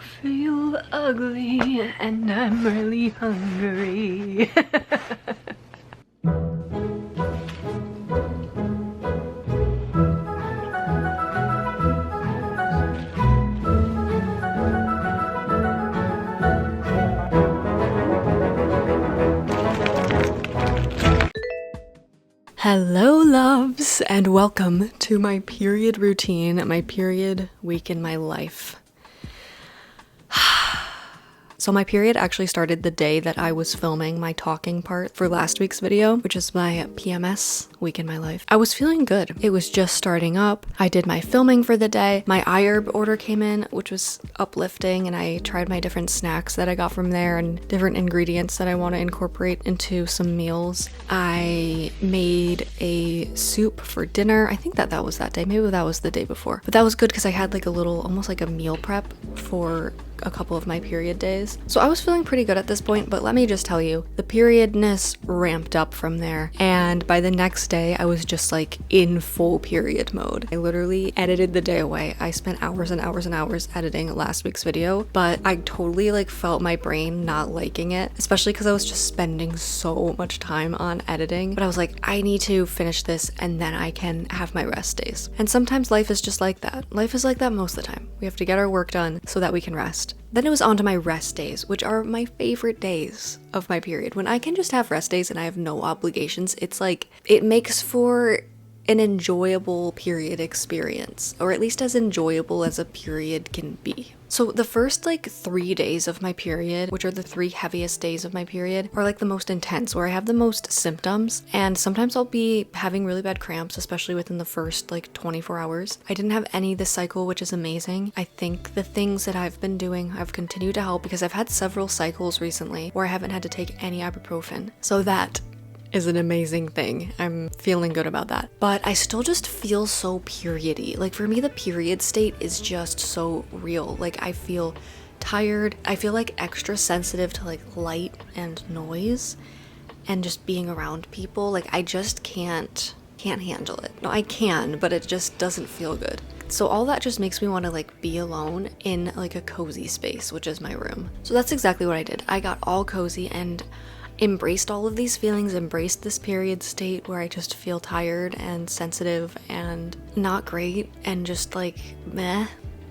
feel ugly and I'm really hungry. Hello loves, and welcome to my period routine, my period week in my life. So my period actually started the day that I was filming my talking part for last week's video, which is my PMS week in my life. I was feeling good. It was just starting up. I did my filming for the day. My iHerb order came in, which was uplifting, and I tried my different snacks that I got from there and different ingredients that I want to incorporate into some meals. I made a soup for dinner. I think that was that day. Maybe that was the day before. But that was good because I had like a little, almost like a meal prep for a couple of my period days. So I was feeling pretty good at this point, but let me just tell you, the periodness ramped up from there. And by the next day, I was just like in full period mode. I literally edited the day away. I spent hours and hours and hours editing last week's video, but I totally like felt my brain not liking it, especially because I was just spending so much time on editing. But I was like, I need to finish this and then I can have my rest days. And sometimes life is just like that. Life is like that most of the time. We have to get our work done so that we can rest. Then it was on to my rest days, which are my favorite days of my period. When I can just have rest days and I have no obligations, it's like, it makes for an enjoyable period experience, or at least as enjoyable as a period can be. So the first like 3 days of my period, which are the 3 heaviest days of my period, are like the most intense, where I have the most symptoms, and sometimes I'll be having really bad cramps, especially within the first like 24 hours. I didn't have any this cycle, which is amazing. I think the things that I've been doing have continued to help because I've had several cycles recently where I haven't had to take any ibuprofen. So that is an amazing thing. I'm feeling good about that. But I still just feel so periody. Like for me, the period state is just so real. Like I feel tired. I feel like extra sensitive to like light and noise and just being around people. Like I just can't handle it. No, I can, but it just doesn't feel good. So all that just makes me want to like be alone in like a cozy space, which is my room. So that's exactly what I did. I got all cozy and embraced all of these feelings, embraced this period state where I just feel tired and sensitive and not great and just like meh.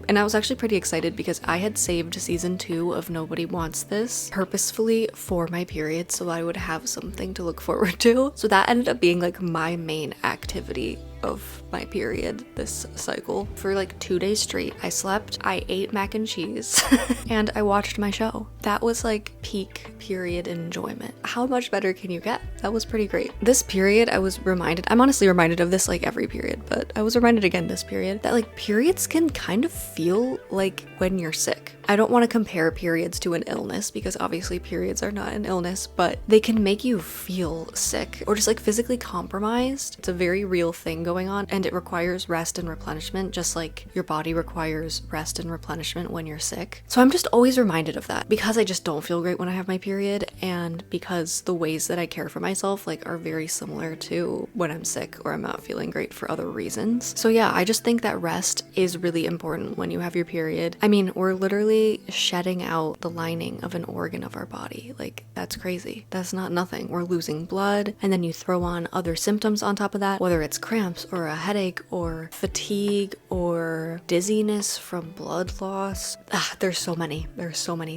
And I was actually pretty excited because I had saved season 2 of Nobody Wants This purposefully for my period so I would have something to look forward to. So that ended up being like my main activity of my period this cycle. For like 2 days straight, I slept, I ate mac and cheese, and I watched my show. That was like peak period enjoyment. How much better can you get? That was pretty great. This period, I was reminded, I'm honestly reminded of this like every period, but I was reminded again this period that like periods can kind of feel like when you're sick. I don't want to compare periods to an illness because obviously periods are not an illness, but they can make you feel sick or just like physically compromised. It's a very real thing going on, and it requires rest and replenishment, just like your body requires rest and replenishment when you're sick. So I'm just always reminded of that because I just don't feel great when I have my period, and because the ways that I care for myself like are very similar to when I'm sick or I'm not feeling great for other reasons. So yeah, I just think that rest is really important when you have your period. I mean, we're literally shedding out the lining of an organ of our body. Like, that's crazy. That's not nothing. We're losing blood, and then you throw on other symptoms on top of that, whether it's cramps or a headache or fatigue or dizziness from blood loss. There's so many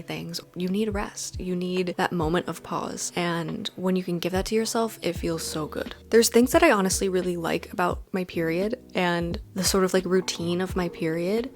things. You need rest. You need that moment of pause, and when you can give that to yourself, it feels so good. There's things that I honestly really like about my period and the sort of like routine of my period,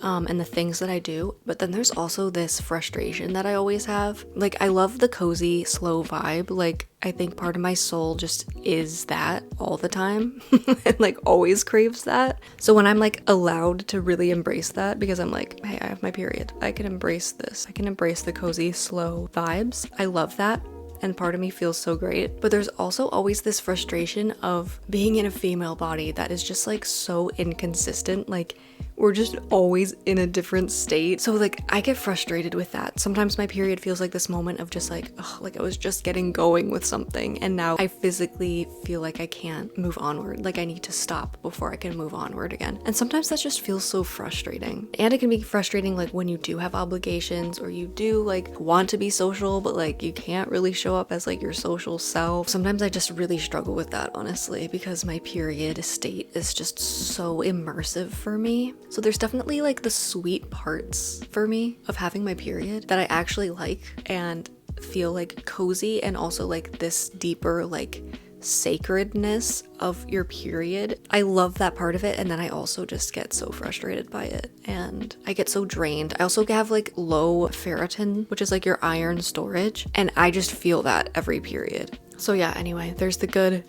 and the things that I do, but then there's also this frustration that I always have. Like, I love the cozy, slow vibe. Like, I think part of my soul just is that all the time and like always craves that. So when I'm like allowed to really embrace that, because I'm like, hey, I have my period, I can embrace this. I can embrace the cozy, slow vibes. I love that. And part of me feels so great. But there's also always this frustration of being in a female body that is just like so inconsistent. Like, we're just always in a different state. So like I get frustrated with that. Sometimes my period feels like this moment of just like, ugh, like I was just getting going with something and now I physically feel like I can't move onward. Like I need to stop before I can move onward again. And sometimes that just feels so frustrating. And it can be frustrating like when you do have obligations or you do like want to be social, but like you can't really show up as like your social self. Sometimes I just really struggle with that, honestly, because my period state is just so immersive for me. So there's definitely like the sweet parts for me of having my period that I actually like and feel like cozy, and also like this deeper like sacredness of your period. I love that part of it, and then I also just get so frustrated by it and I get so drained. I also have like low ferritin, which is like your iron storage, and I just feel that every period. So yeah, anyway, there's the good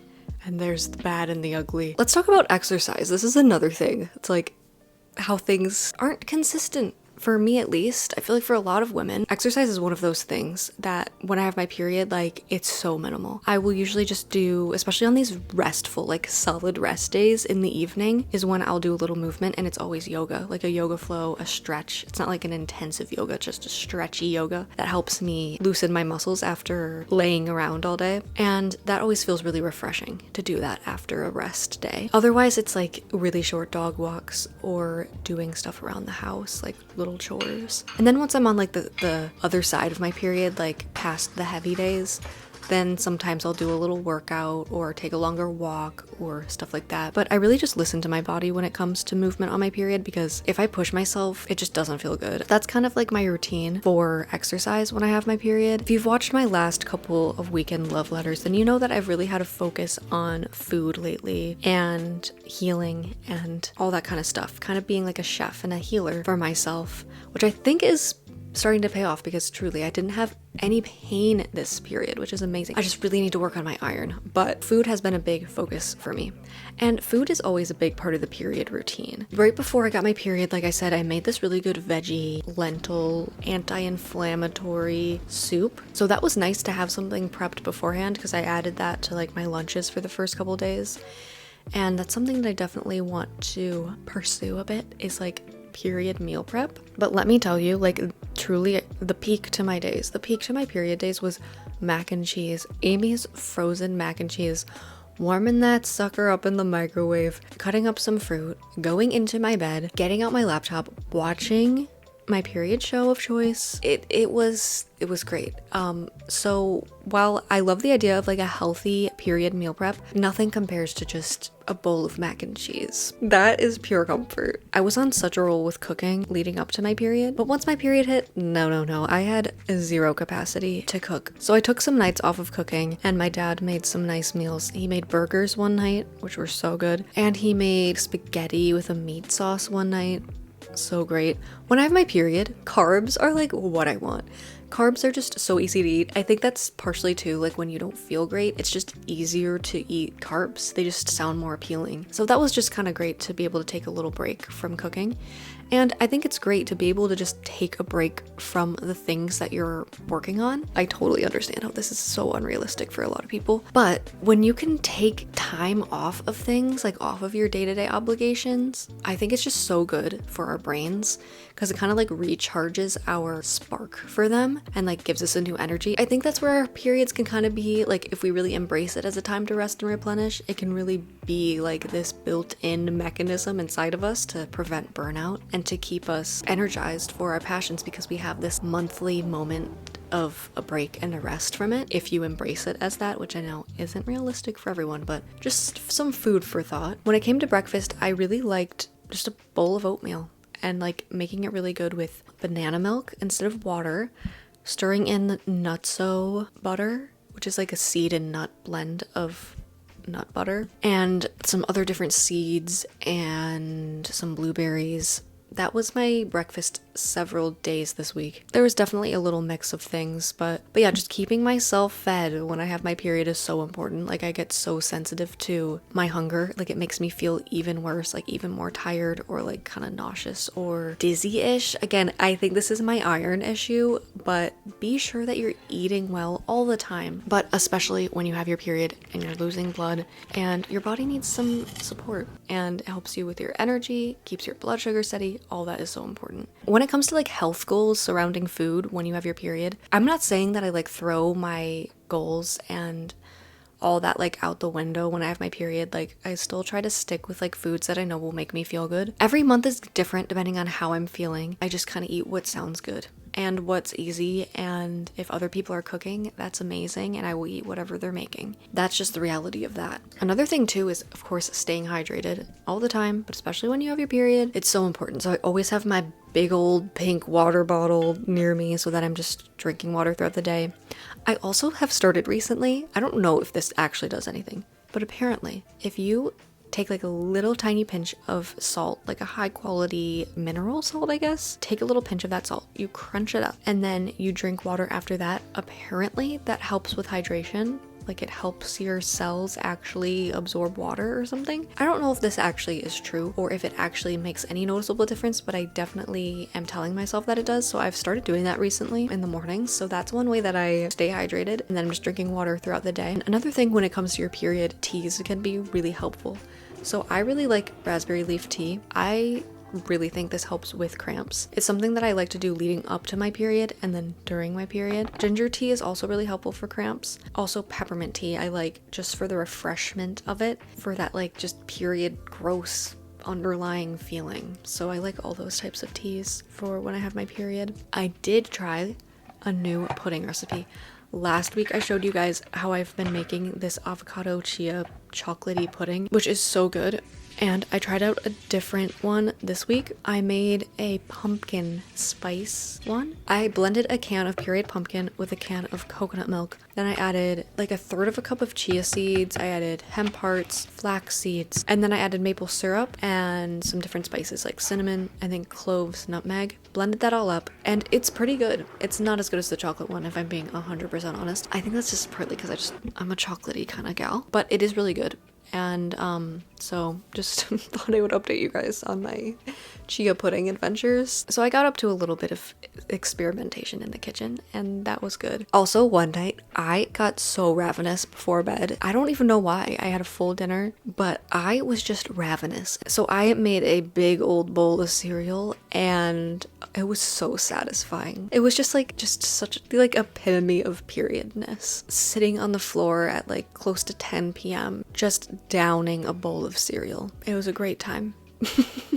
and there's the bad and the ugly. Let's talk about exercise. This is another thing. It's like how things aren't consistent. For me, at least, I feel like for a lot of women, exercise is one of those things that when I have my period, like it's so minimal. I will usually just do, especially on these restful, like solid rest days in the evening is when I'll do a little movement, and it's always yoga, like a yoga flow, a stretch. It's not like an intensive yoga, just a stretchy yoga that helps me loosen my muscles after laying around all day. And that always feels really refreshing to do that after a rest day. Otherwise, it's like really short dog walks or doing stuff around the house, like little chores. And then once I'm on like the other side of my period, like past the heavy days, then sometimes I'll do a little workout or take a longer walk or stuff like that. But I really just listen to my body when it comes to movement on my period, because if I push myself, it just doesn't feel good. That's kind of like my routine for exercise when I have my period. If you've watched my last couple of weekend love letters, then you know that I've really had a focus on food lately and healing and all that kind of stuff, kind of being like a chef and a healer for myself, which I think is starting to pay off, because truly I didn't have any pain this period, which is amazing. I just really need to work on my iron, but food has been a big focus for me. And food is always a big part of the period routine. Right before I got my period, like I said, I made this really good veggie, lentil, anti-inflammatory soup. So that was nice to have something prepped beforehand, because I added that to like my lunches for the first couple days. And that's something that I definitely want to pursue a bit, is like period meal prep. But let me tell you, like truly the peak to my days, the peak to my period days was mac and cheese. Amy's frozen mac and cheese, warming that sucker up in the microwave, cutting up some fruit, going into my bed, getting out my laptop, watching my period show of choice. It was great. So while I love the idea of like a healthy period meal prep, nothing compares to just a bowl of mac and cheese. That is pure comfort. I was on such a roll with cooking leading up to my period, but once my period hit, no, I had zero capacity to cook. So I took some nights off of cooking, and my dad made some nice meals. He made burgers one night, which were so good, and he made spaghetti with a meat sauce one night. So great. When I have my period, carbs are like what I want. Carbs are just so easy to eat. I think that's partially too, like when you don't feel great, it's just easier to eat carbs. They just sound more appealing. So that was just kind of great to be able to take a little break from cooking. And I think it's great to be able to just take a break from the things that you're working on. I totally understand how this is so unrealistic for a lot of people. But when you can take time off of things, like off of your day-to-day obligations, I think it's just so good for our brains, because it kind of like recharges our spark for them and like gives us a new energy. I think that's where our periods can kind of be like, if we really embrace it as a time to rest and replenish, it can really be like this built-in mechanism inside of us to prevent burnout and to keep us energized for our passions, because we have this monthly moment of a break and a rest from it, if you embrace it as that, which I know isn't realistic for everyone, but just some food for thought. When it came to breakfast, I really liked just a bowl of oatmeal and like making it really good with banana milk instead of water, stirring in the nutso butter, which is like a seed and nut blend of nut butter, and some other different seeds and some blueberries, That was my breakfast several days this week. There was definitely a little mix of things, but yeah, just keeping myself fed when I have my period is so important. Like, I get so sensitive to my hunger. Like, it makes me feel even worse, like even more tired or like kind of nauseous or dizzy-ish. Again, I think this is my iron issue, but be sure that you're eating well all the time, but especially when you have your period and you're losing blood and your body needs some support, and it helps you with your energy, keeps your blood sugar steady. All that is so important. When it comes to like health goals surrounding food when you have your period, I'm not saying that I like throw my goals and all that like out the window when I have my period. Like, I still try to stick with like foods that I know will make me feel good. Every month is different depending on how I'm feeling. I just kind of eat what sounds good and what's easy, and if other people are cooking, that's amazing, and I will eat whatever they're making. That's just the reality of that. Another thing too is, of course, staying hydrated all the time, but especially when you have your period, it's so important. So I always have my big old pink water bottle near me so that I'm just drinking water throughout the day. I also have started recently, I don't know if this actually does anything, but apparently if you take like a little tiny pinch of salt, like a high quality mineral salt, I guess. Take a little pinch of that salt, you crunch it up, and then you drink water after that. Apparently that helps with hydration. Like, it helps your cells actually absorb water or something. I don't know if this actually is true or if it actually makes any noticeable difference, but I definitely am telling myself that it does. So I've started doing that recently in the mornings. So that's one way that I stay hydrated, and then I'm just drinking water throughout the day. And another thing when it comes to your period, teas can be really helpful. So I really like raspberry leaf tea. I really think this helps with cramps. It's something that I like to do leading up to my period and then during my period. Ginger tea is also really helpful for cramps. Also peppermint tea I like just for the refreshment of it, for that like just period gross underlying feeling. So I like all those types of teas for when I have my period. I did try a new pudding recipe. Last week I showed you guys how I've been making this avocado chia chocolatey pudding, which is so good. And I tried out a different one this week. I made a pumpkin spice one. I blended a can of pureed pumpkin with a can of coconut milk. Then I added like a third of a cup of chia seeds. I added hemp hearts, flax seeds, and then I added maple syrup and some different spices like cinnamon, I think cloves, nutmeg. Blended that all up, and it's pretty good. It's not as good as the chocolate one, if I'm being 100% honest. I think that's just partly because I'm a chocolatey kind of gal, but it is really good. And so just thought I would update you guys on my chia pudding adventures. So I got up to a little bit of experimentation in the kitchen, and that was good. Also, one night I got so ravenous before bed. I don't even know why. I had a full dinner, but I was just ravenous. So I made a big old bowl of cereal, and it was so satisfying. It was just such like epitome of periodness. Sitting on the floor at like close to 10 p.m. just downing a bowl of cereal. It was a great time.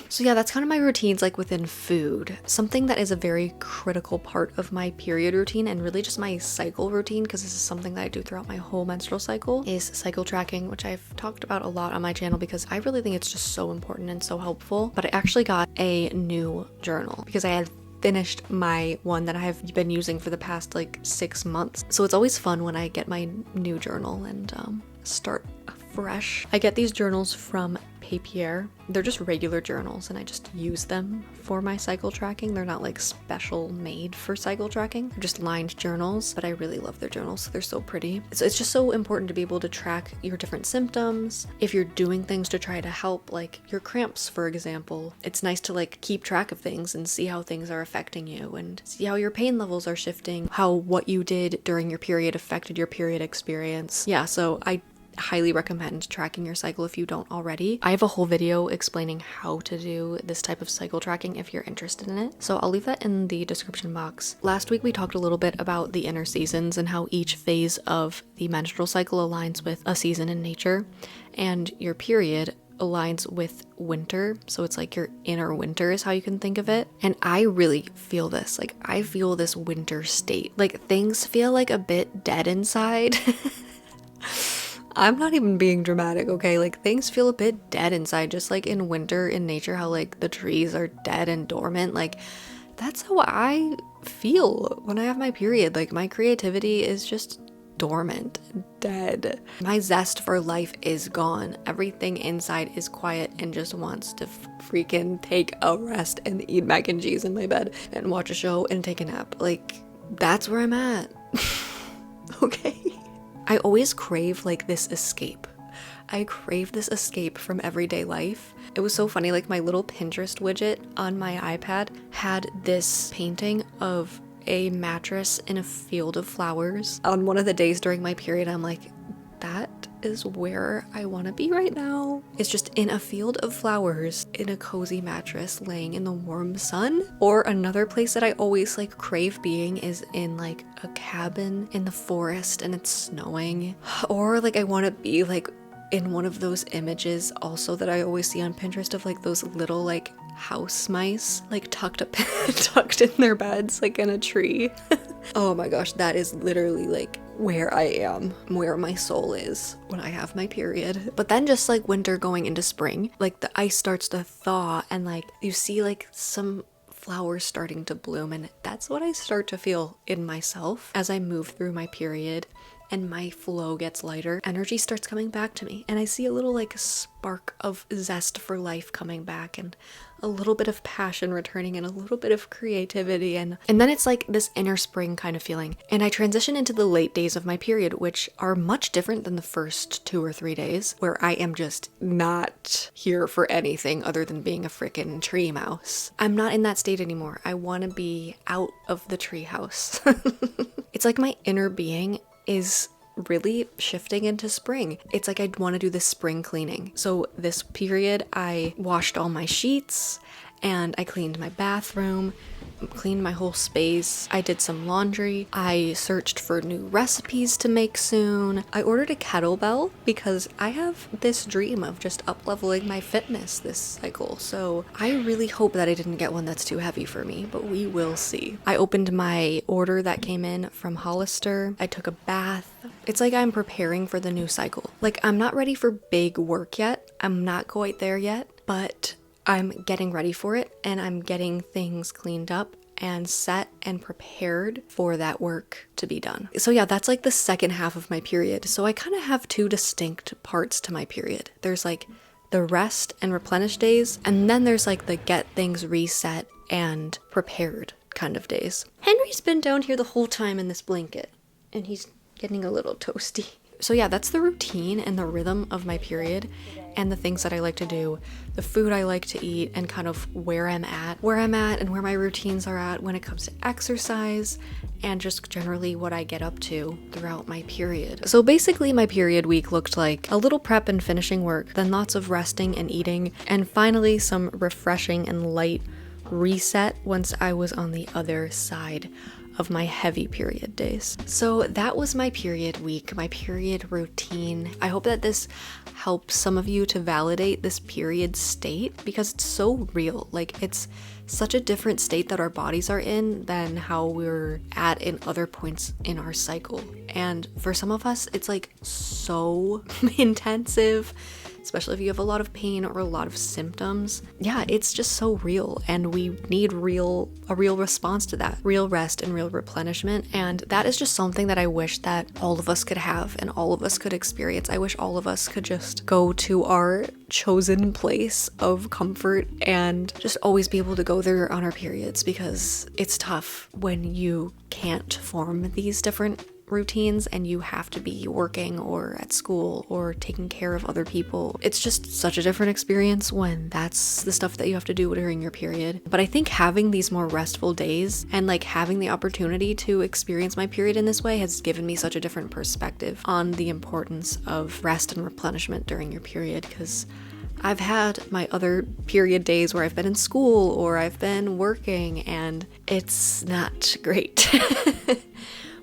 So yeah, that's kind of my routines like within food. Something that is a very critical part of my period routine and really just my cycle routine, because this is something that I do throughout my whole menstrual cycle, is cycle tracking, which I've talked about a lot on my channel because I really think it's just so important and so helpful. But I actually got a new journal because I had finished my one that I have been using for the past like 6 months. So it's always fun when I get my new journal and start fresh. I get these journals from Papier. They're just regular journals and I just use them for my cycle tracking. They're not like special made for cycle tracking. They're just lined journals, but I really love their journals. They're so pretty. So it's just so important to be able to track your different symptoms. If you're doing things to try to help, like your cramps, for example, it's nice to like keep track of things and see how things are affecting you and see how your pain levels are shifting, how what you did during your period affected your period experience. Yeah, so I highly recommend tracking your cycle if you don't already. I have a whole video explaining how to do this type of cycle tracking if you're interested in it, so I'll leave that in the description box. Last week we talked a little bit about the inner seasons and how each phase of the menstrual cycle aligns with a season in nature, and your period aligns with winter, so it's like your inner winter is how you can think of it. And I really feel this, like I feel this winter state, like things feel like a bit dead inside. I'm not even being dramatic, okay? Like things feel a bit dead inside, just like in winter in nature, how like the trees are dead and dormant. Like that's how I feel when I have my period. Like my creativity is just dormant, dead. My zest for life is gone. Everything inside is quiet and just wants to freaking take a rest and eat mac and cheese in my bed and watch a show and take a nap. Like, that's where I'm at. Okay. I always crave like this escape. I crave this escape from everyday life. It was so funny, like my little Pinterest widget on my iPad had this painting of a mattress in a field of flowers. On one of the days during my period, I'm like, that is where I want to be right now. It's just in a field of flowers, in a cozy mattress, laying in the warm sun. Or another place that I always like crave being is in like a cabin in the forest and it's snowing. Or like I want to be like in one of those images also that I always see on Pinterest of like those little like house mice like tucked in their beds like in a tree. Oh my gosh, that is literally like where I am, where my soul is when I have my period. But then just like winter going into spring, like the ice starts to thaw and like you see like some flowers starting to bloom, and that's what I start to feel in myself as I move through my period. And my flow gets lighter, energy starts coming back to me, and I see a little like spark of zest for life coming back, and a little bit of passion returning, and a little bit of creativity, and then it's like this inner spring kind of feeling. And I transition into the late days of my period, which are much different than the first 2 or 3 days, where I am just not here for anything other than being a freaking tree mouse. I'm not in that state anymore. I want to be out of the tree house. It's like my inner being is really shifting into spring. It's like I'd want to do this spring cleaning. So this period I washed all my sheets and I cleaned my bathroom, cleaned my whole space. I did some laundry. I searched for new recipes to make soon. I ordered a kettlebell because I have this dream of just up-leveling my fitness this cycle. So I really hope that I didn't get one that's too heavy for me, but we will see. I opened my order that came in from Hollister. I took a bath. It's like I'm preparing for the new cycle. Like, I'm not ready for big work yet. I'm not quite there yet, but I'm getting ready for it, and I'm getting things cleaned up and set and prepared for that work to be done. So yeah, that's like the second half of my period. So I kind of have 2 distinct parts to my period. There's like the rest and replenish days, and then there's like the get things reset and prepared kind of days. Henry's been down here the whole time in this blanket, and he's getting a little toasty. So yeah, that's the routine and the rhythm of my period, and the things that I like to do, the food I like to eat, and kind of where I'm at and where my routines are at when it comes to exercise, and just generally what I get up to throughout my period. So basically my period week looked like a little prep and finishing work, then lots of resting and eating, and finally some refreshing and light reset once I was on the other side of my heavy period days. So that was my period week, my period routine. I hope that this helps some of you to validate this period state, because it's so real. Like, it's such a different state that our bodies are in than how we're at in other points in our cycle. And for some of us, it's like so intensive, especially if you have a lot of pain or a lot of symptoms. Yeah, it's just so real, and we need a real response to that, real rest and real replenishment. And that is just something that I wish that all of us could have and all of us could experience. I wish all of us could just go to our chosen place of comfort and just always be able to go there on our periods, because it's tough when you can't form these different routines and you have to be working or at school or taking care of other people. It's just such a different experience when that's the stuff that you have to do during your period. But I think having these more restful days and like having the opportunity to experience my period in this way has given me such a different perspective on the importance of rest and replenishment during your period, because I've had my other period days where I've been in school or I've been working, and it's not great.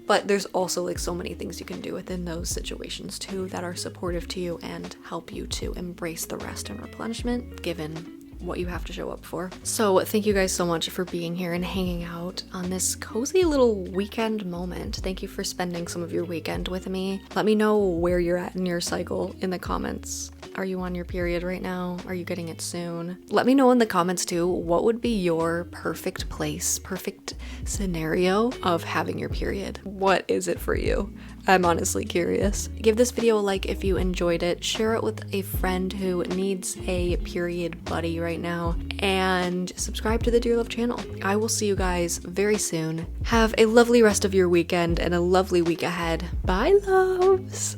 But there's also like so many things you can do within those situations too that are supportive to you and help you to embrace the rest and replenishment given what you have to show up for. So thank you guys so much for being here and hanging out on this cozy little weekend moment. Thank you for spending some of your weekend with me. Let me know where you're at in your cycle in the comments. Are you on your period right now? Are you getting it soon? Let me know in the comments too, what would be your perfect place, perfect scenario of having your period? What is it for you? I'm honestly curious. Give this video a like if you enjoyed it. Share it with a friend who needs a period buddy right now. And subscribe to the Dear Love channel. I will see you guys very soon. Have a lovely rest of your weekend and a lovely week ahead. Bye, loves!